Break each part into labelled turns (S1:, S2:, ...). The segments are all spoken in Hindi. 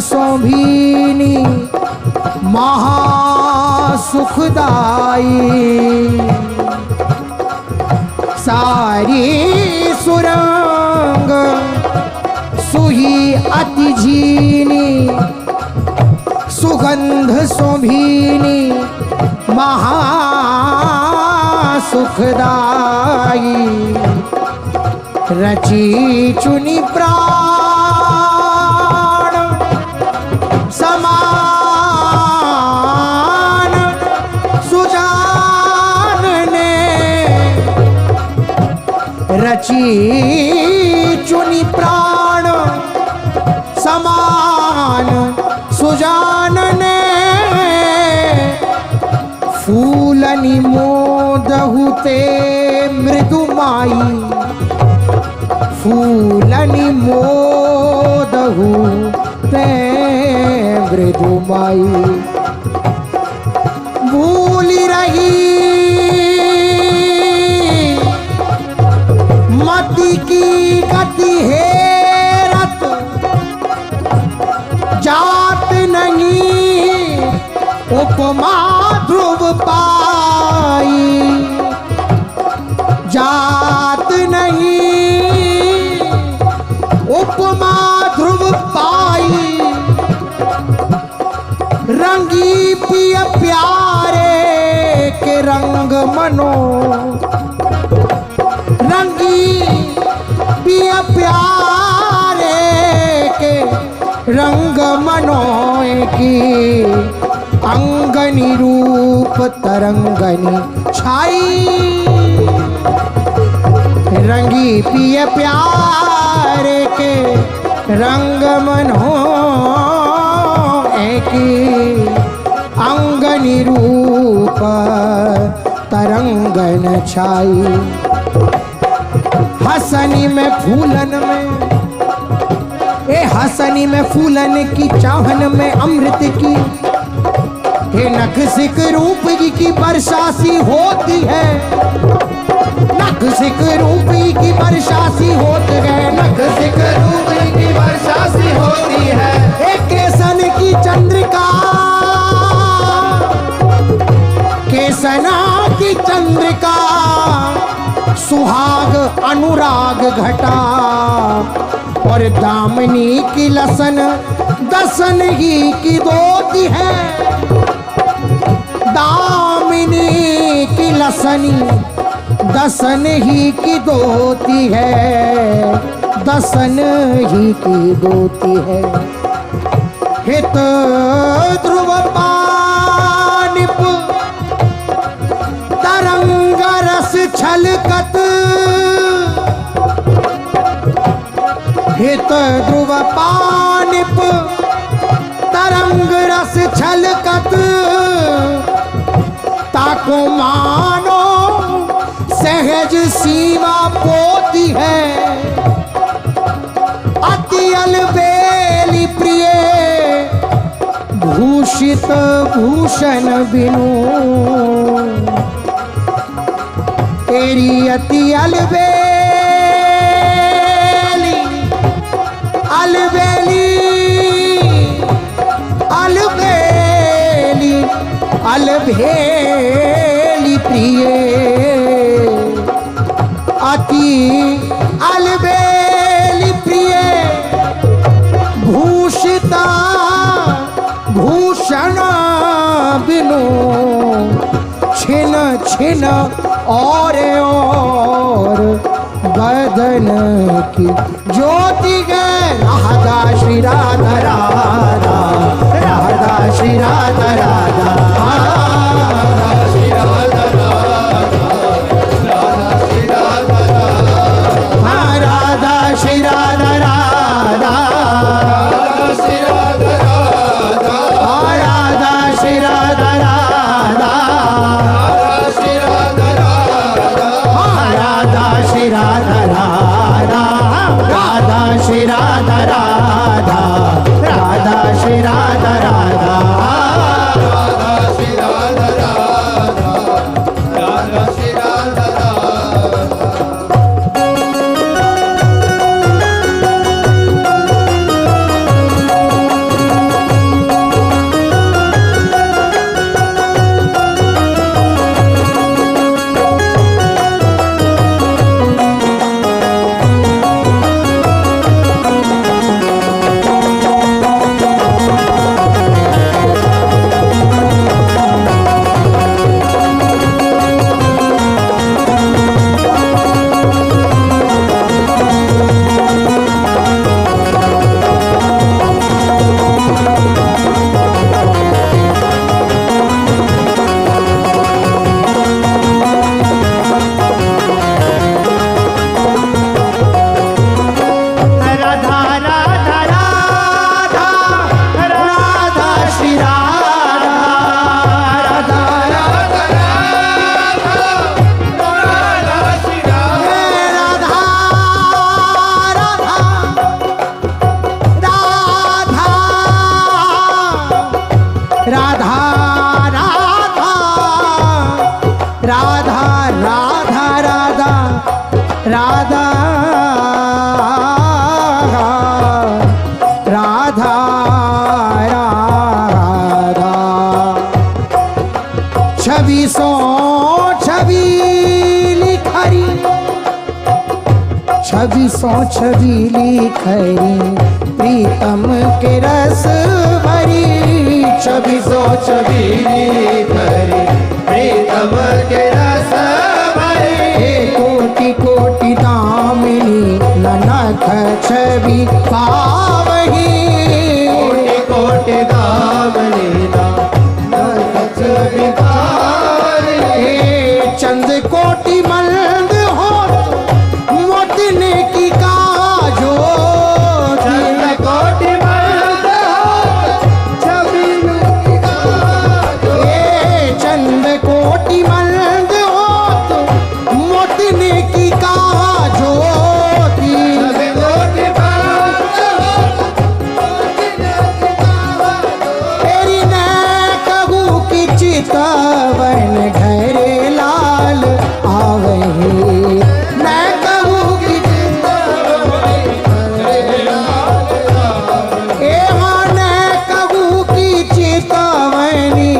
S1: शोभिनी महासुखदाई सारी सुरंग सुही अति झीनी सुगंध शोभिनी महासुखदाई रची चुनी प्राण समान सुजान ने रची चुनी प्राण समान सुजान ने फूलनि मोदहुते मृदुमाई फूलनि मोदहुते मृदुमाई भूल रही मति की गति हेरत जात नहीं उपमा ध्रुव पाई जात नहीं उपमा ध्रुव पाई रंगी पिय प्यारे के रंग मनो रंगी पिय प्यारे के रंग मनो की अंगनी रूप तरंगनी छाई रंगी पिय प्यारे के रंग मनो की अंगनी रूप तरंगन छाई हसनी में फूलन में ए हसनी में फूलन की चाहन में अमृत की हे नख सिक रूप की वर्षा सी होती है नख सिक रूप की वर्षा सी होती है नख सिक रूप की वर्षा सी होती है एक केसन की चंद्रिका केसना की चंद्रिका सुहाग अनुराग घटा और दामनी की लसन दसन ही की दोती है दामिनी की लसनी दसन ही की दोती है दसन ही की दोती है हित ध्रुव पानिप तरंग रस छलकत हित ध्रुव पानिप तरंग रस छलकत ताको मानो सहज सीमा पोती है अति अलबेली प्रिय भूषित भूषण बिनु तेरी अति अलबेली अलबेली अलबेली अलबेली प्रिय अति अलबेली प्रिय भूषिता भूषण बिनु छिन छिन और बदन की ज्योति गए राधा श्री राधा राधा राधा श्री राधा राधा श्री राधा राधा श्री राधा राधा राधा श्री राधा राधा राधा श्री राधा राधा राधा श्री राधा राधा राधा श्री राधा राधा छवि सो छबीली खरी प्रीतम के रस भरी, छवि सो छबीली खरी प्रीतम के रस भरी। कोटि कोटि दामिनी ननख छवि पावही, कोटि कोटि दामिनी ननख छवि पावही। चंद कोटि मलंग हो मोतने की काजो, चंद कोटि मलंग हो छवि की काजो। चंद कोटि मलंग हो मोतने की काजो, चंद कोटि मलंग हो मोतने की काजो। तेरी न कहूँ की चितवन घरे लाल आवही, मैं कहूँ कि कहूँ कि चितवनी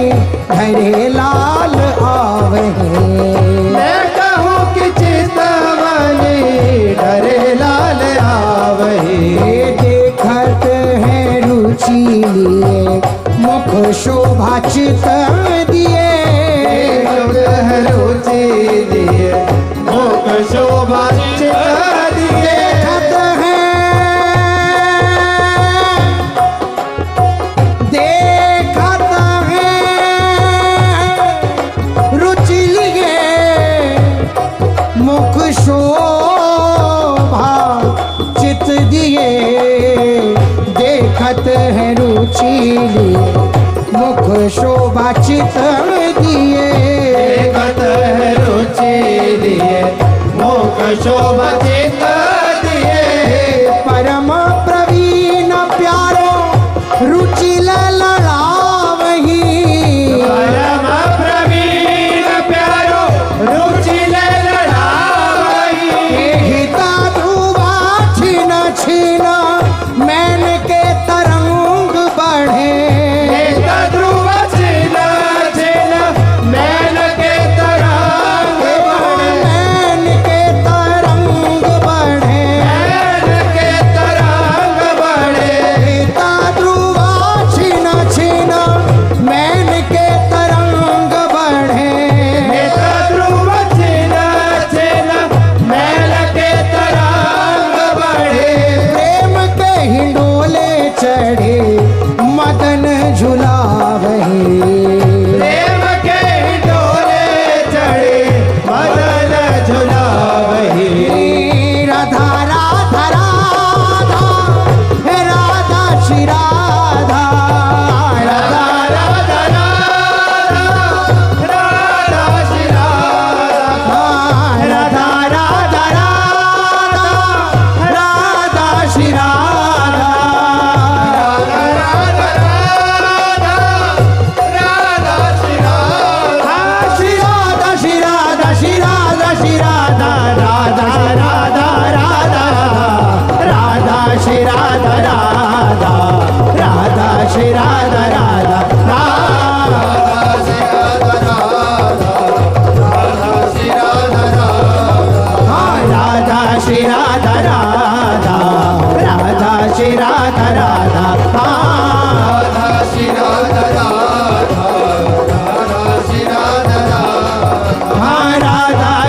S1: घरे लाल आवही, मैं कहूँ कि चितवनी घरे लाल आवही। देखत है रुचि लिए मुख शोभा चित दिए, रुचि दिए मुख शोभा चित दिए। देखत है रुचि लिए मुख शोभा चित दिए, देखत है रुचि लिए मुख शोभा चित दिए, देखत है रुचि लिए मुख शोभा चित दिए। परम प्रवीण प्यारो रुचि लड़ावही, परम प्रवीण प्यारो रुचि लड़ावही। हिता ध्रुवा छिन छिन मैन के तरंग बढ़े, चढ़े मदन झुलावही, प्रेम के डोले चढ़े मदन झुलावही। राधा राधा राधा राधा श्री राधा, राधा राधा राधा राधा श्री राधा, राधा राधा राधा राधा श्री राधा। श्री राधा राधा राधा श्री राधा राधा राधा श्री राधा राधा श्री राधा राधा श्री राधा राधा राधा श्री राधा राधा राधा श्री राधा राधा राधा श्री राधा राधा राधा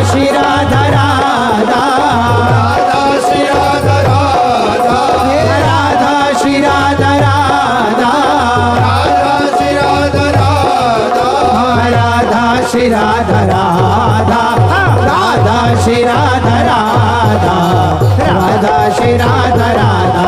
S1: श्री राधा राधा राधा श्री राधा राधा राधा श्री राधा राधा राधा श्री राधा राधा राधा श्री राधा राधा राधा श्री राधा राधा राधा श्री राधा राधा।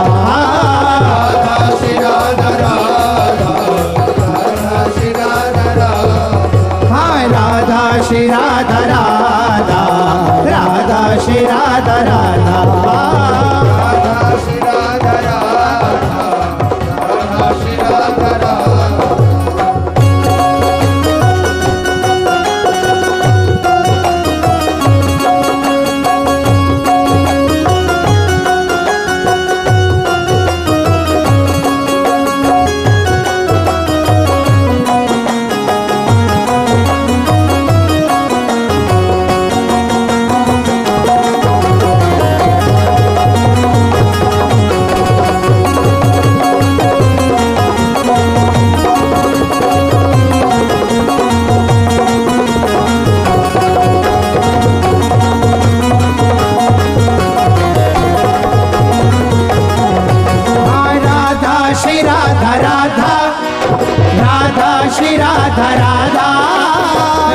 S1: राधा राधा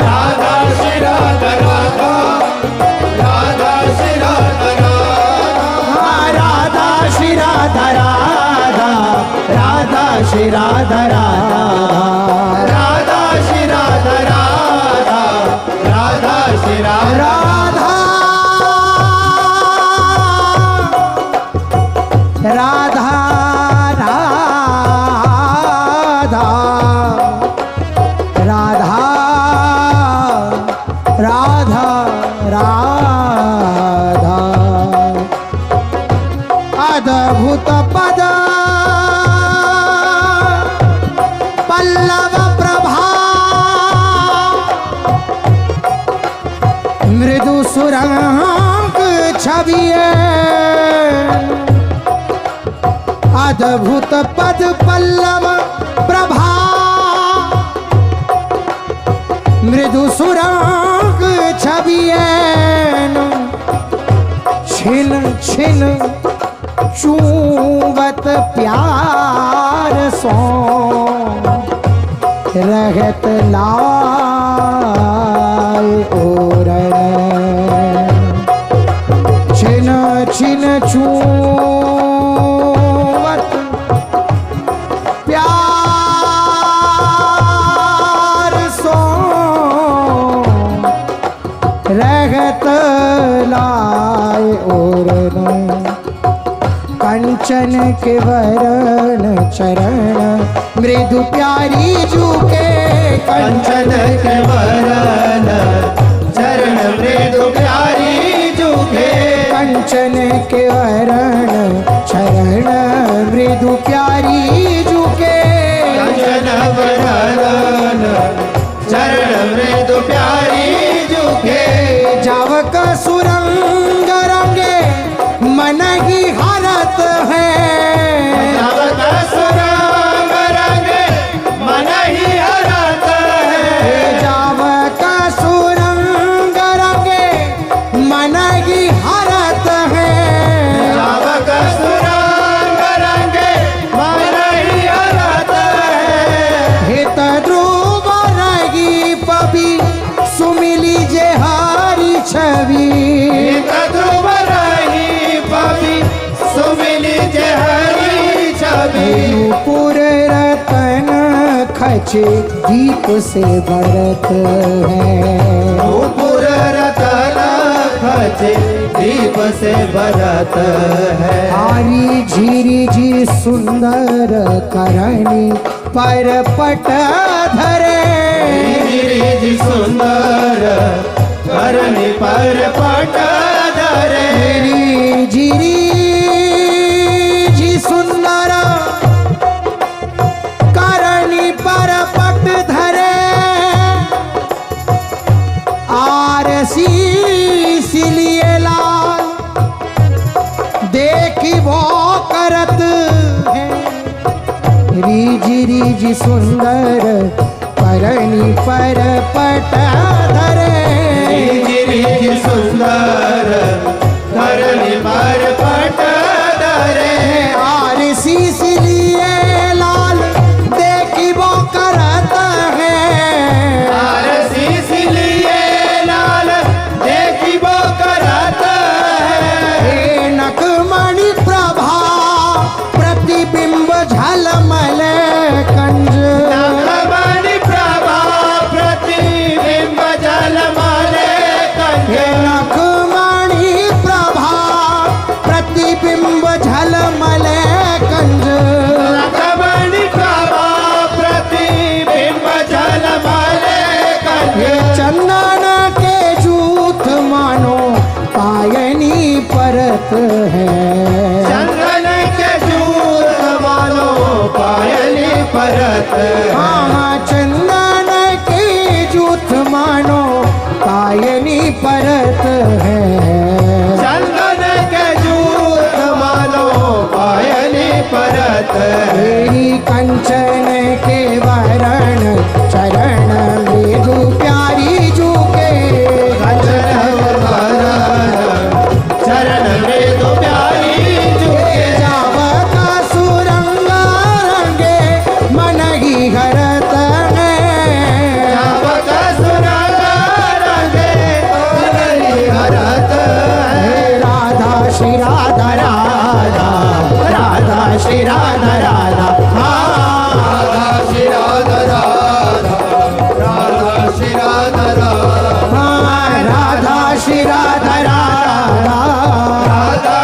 S2: राधा श्री राधा राधा राधा श्री राधा राधा
S1: राधा श्री राधा राधा राधा श्री राधा राधा
S2: राधा श्री राधा राधा राधा श्री राधा
S1: राधा राधा राधा राधा अद्भुत पद पल्लव प्रभा मृदु सुरंग छविए अद्भुत पद पल्लव प्रभा मृदु सुरंग छविए छिन छिन चूवत प्यार सो रहत लाल ओरण छिन छिन चूवत प्यार सो रहत लाए ओरण कंचन के वरण चरण मृदु प्यारी जूके
S2: कंचन के वरण चरण मृदु प्यारी जूके
S1: कंचन के वरण चरण मृदु प्यारी जूके
S2: कंचन वरण चरण मृदु प्यारी जूके
S1: जावक सुरंग रंगे मन ही हरत है
S2: जावक सुरंग रंगे मन ही हरत है
S1: जावक सुरंग रंगे मन ही हरत है
S2: जावक सुरंग रंगे मन ही हरत है
S1: हित ध्रुव रही पबी सुमिली जे हारी छवि
S2: ध्रुव रही पवि सुमिली जे हरी छवि
S1: नूपुर रतन खचे दीप से भरत है
S2: नूपुर रतन खचे दीप से भरत है
S1: हारी झीरी जी सुंदर करणी पर पट धरे
S2: गिरिजी सुंदर करणी पर पट धरे
S1: मेरी झीरी जी सुंदर करणी पर पट धरे आरसी सिलिए लाल देखी वो करत है रीजी रीजी सुंदर करणी पर पट धरे
S2: गिरिजी सुंदर करणी पर पट धरे
S1: आरसी सिलिए लाल देखी वो करत है
S2: आरसी सिलिए लाल देखी वो करत है
S1: हे नकमणि प्रभा प्रतिबिंब झलमल कंज
S2: नखमणि प्रभा प्रतिबिंब जलमले कंज
S1: हे नकमणि प्रभा प्रतिबिंब झलमल कंज
S2: नखमणि प्रभा प्रतिबिंब जलमले कंज
S1: हे चंदन के जूथ मानो पायनी परत है
S2: चंदन के जूत मानो पायली परत
S1: हाँ चंदन के जूथ मानो पायनी परत है
S2: चंदन के जूत मानो पायली परत
S1: मेरी कंचन के वरण चरण मृदु प्यारी जूके
S2: कंचन वरण चरण मृदु प्यारी जूके
S1: जावका सुरंग रंगे मन ही हरत है श्री राधा राधा
S2: राधा श्री राधा राधा राधा श्री राधा राधा
S1: राधा श्री राधा राधा
S2: राधा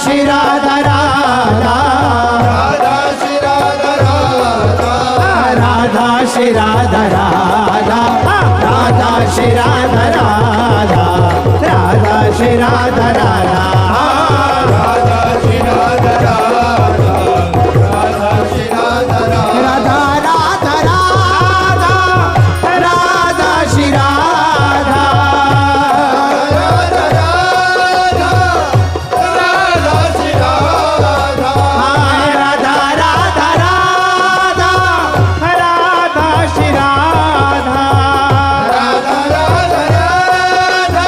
S2: श्री राधा राधा
S1: राधा श्री राधा राधा
S2: राधा श्री राधा राधा
S1: राधा श्री राधा राधा राधा श्री राधा राधा राधा श्री राधा राधा
S2: राधा श्री राधा राधा राधा श्री राधा राधा
S1: राधा राधा राधा राधा श्री राधा
S2: राधा राधा राधा श्री राधा
S1: राधा राधा राधा राधा श्री राधा
S2: राधा राधा राधा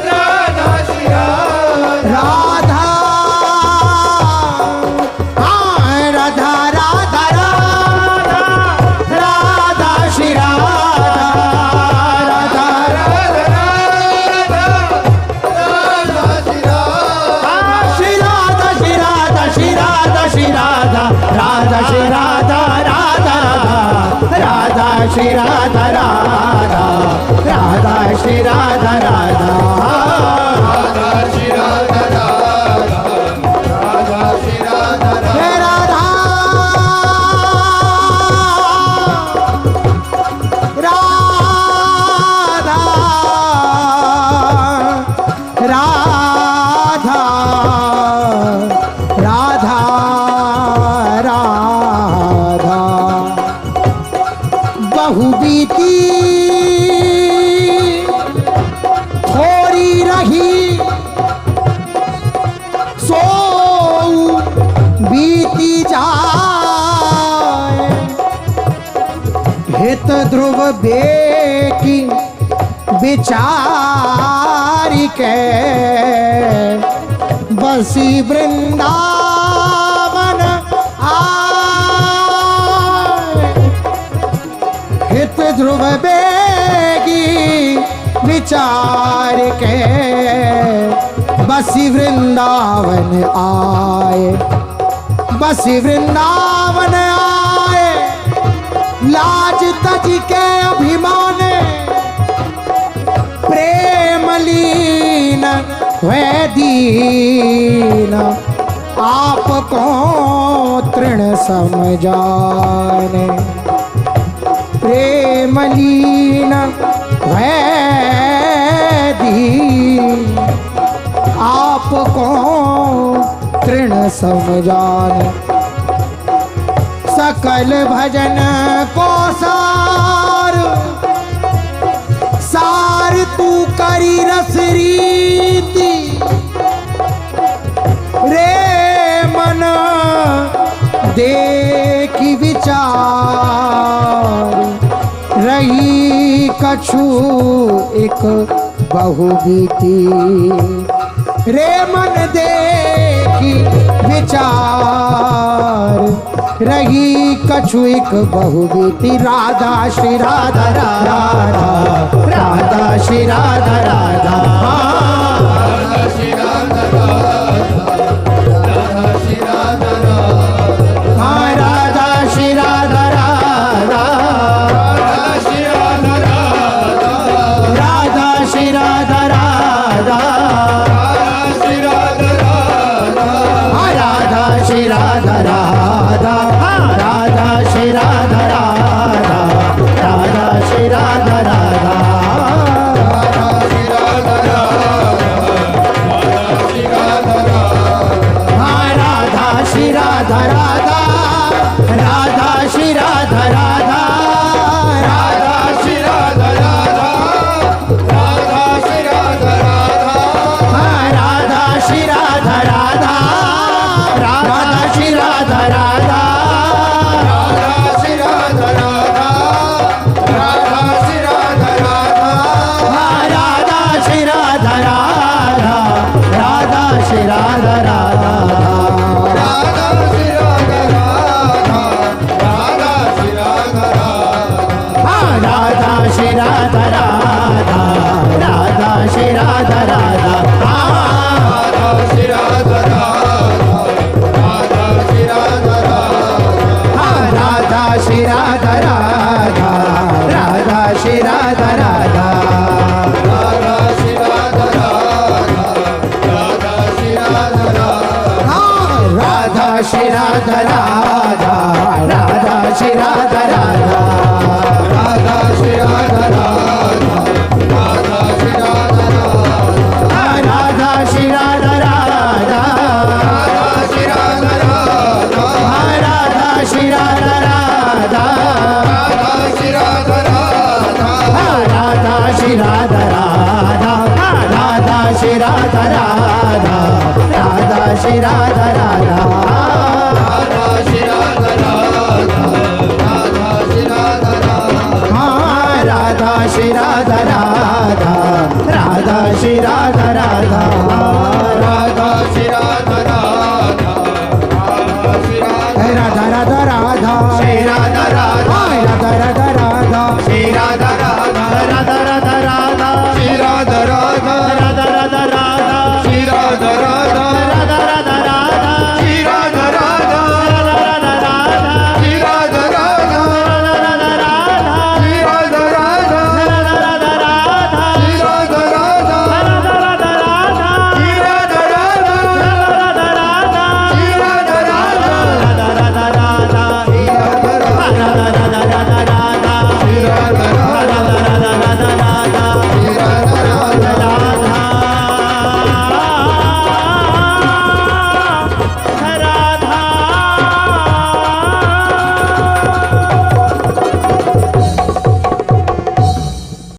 S2: राधा श्री राधा
S1: राधा राधा राधा राधा राधा श्री राधा राधा
S2: राधा राधा राधा श्री राधा
S1: श्री राधा श्री राधा श्री राधा श्री राधा राधा श्री राधा राधा राधा श्री राधा राधा राधा श्री राधा राधा
S2: राधा श्री राधा राधा राधा श्री राधा राधा
S1: हे राधा राधा राधा राधा राधा बहु बीती थोड़ी रही सो बीती जाए हित ध्रुव बेकी विचारी के बसी वृंदावन आए हित ध्रुव बेगी विचार के बसी वृंदावन आए बसी वृंदावन आए लाज तज के अभिमान प्रेम लीन वे दीन आपको तृण समझाने प्रेम लीन वे दीन आपको तृण समझाने सकल भजन को सार सार तू करी रस रीति रे मन देखी विचार रही कछु एक बहुबीती रे मन देखी विचार रही कछु एक बहुबीती राधा श्री राधा राधा राधा श्री राधा राधा
S2: राधा श्री राधा राधा राधा श्री राधा राधा
S1: राधा श्री राधा राधा
S2: राधा श्री राधा राधा
S1: राधा श्री राधा राधा
S2: राधा श्री राधा राधा
S1: राधा श्री राधा राधा राधा श्री राधा राधा राधा श्री राधा राधा
S2: राधा श्री राधा राधा
S1: राधा श्री राधा राधा राधा श्री राधा राधा
S2: राधा श्री राधा राधा
S1: राधा श्री राधा राधा राधा श्री राधा राधा
S2: राधा श्री राधा राधा राधा श्री
S1: राधा श्री राधा राधा राधा श्री राधा राधा
S2: राधा श्री राधा राधा राधा श्री राधा राधा
S1: राधा श्री राधा राधा
S2: राधा श्री राधा राधा
S1: राधा श्री राधा राधा
S2: राधा श्री राधा राधा
S1: राधा श्री राधा राधा राधा श्री राधा राधा
S2: राधा श्री राधा राधा
S1: राधा श्री राधा राधा राधा श्री राधा राधा